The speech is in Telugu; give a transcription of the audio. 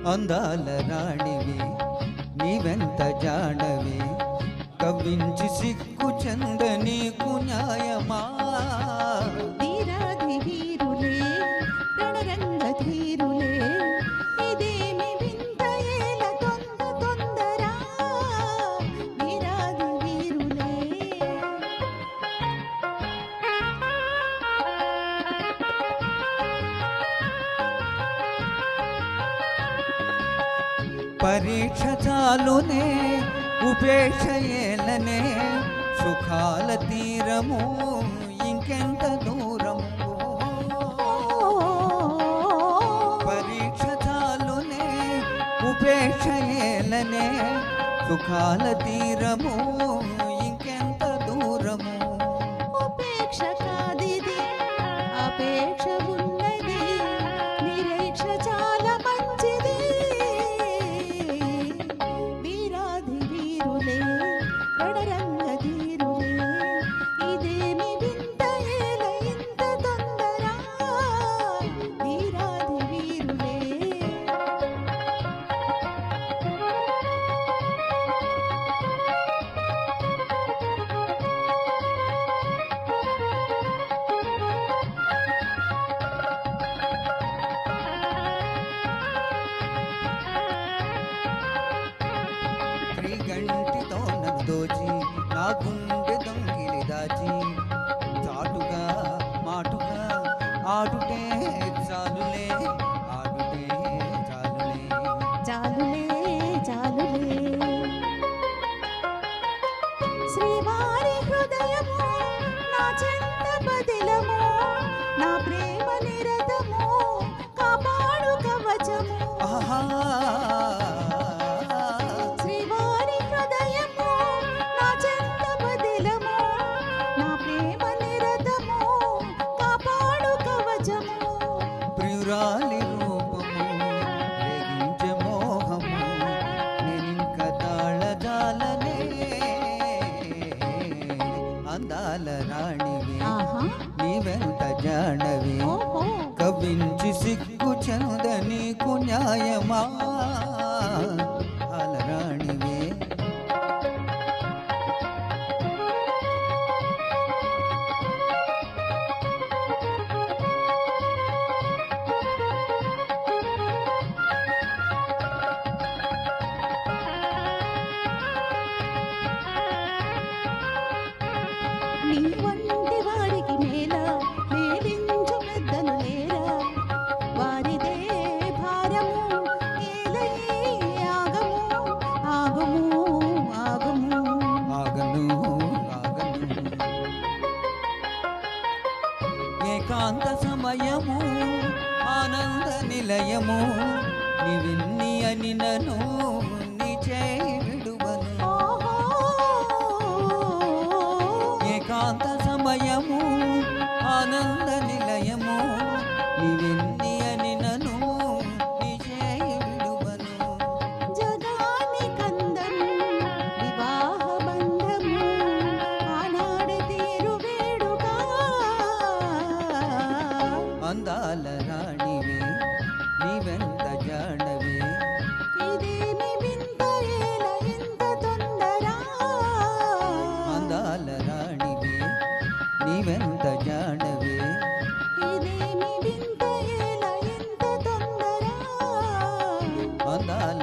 అందాల రాణివి నీవెంత జాడవి కవ్వించి సిగ్గు చందనీకు న్యాయమా వీరాధి వీరులే రణరంగ ధీరులే ఇదేమి వింత ఏల తొందర వీరాధి వీరులే పరీక్ష చాలునే ఉపేక్ష ఏలనే సుఖాల తీరము ఇంకెంత దూరము పరీక్ష చాలునే ఉపేక్ష ఏలనే సుఖాల తీరము ఇంకెంత దూరము ఉపేక్ష కాదిది అపేక్ష ఉన్నది నిరీక్ష చాలా మంచిది వీరాధి వీరులే రణరంగ ధీరులే ఇదేమి వింత ఏల ఇంత తొందర వీరాధి వీరులే త్రిగంటితో నన్ను దోచి నా గుండె దొంగిలి దాచి చాటుగా మాటుగా ఆడుటే చాలులే ఆడుటే చాలులే చాలులే చాలులే శ్రీవారి హృదయము నా చెంత బదిలము నా ప్రేమ నిరతము కాపాడు కవచము ఆహా శ్రీవారి హృదయము నా చెంత బదిలము నా ప్రేమ నిరతము కాపాడు కవచము ప్రియురాలి రూపము రేగించే మోహము నేనింక తాళజాలనే అందాల రాణివి ఆహా నీవెంత జాడవి ఓహో కవ్వించి సిగ్గు చందనీకు న్యాయమా అలరాణివే నీ వంటి వారికి మేల మేలించు పెద్దలు లేరా వారిదే భారము ఏలయే ఆగము ఆగము ఆగము ఆగను ఆగను ఏకాంత సమయము ఆనంద నిలయము నివిన్ని అని నను నీ చేయి విడువను ఓహో ఏకాంత సమయము ఆనంద నిలయము నివిన్ని అని నను నీ చేయి విడువను జగాని కందము వివాహ బంధము ఆనాడి తీరు వేడుక అందాల రాణివి నీవెంత జాడవి ఇదేమి వింత ఏల ఇంత తొందర అందాల రాణివి నీవెంత జాడవి ఇదేమి వింత ఏల ఇంత తొందర అందాల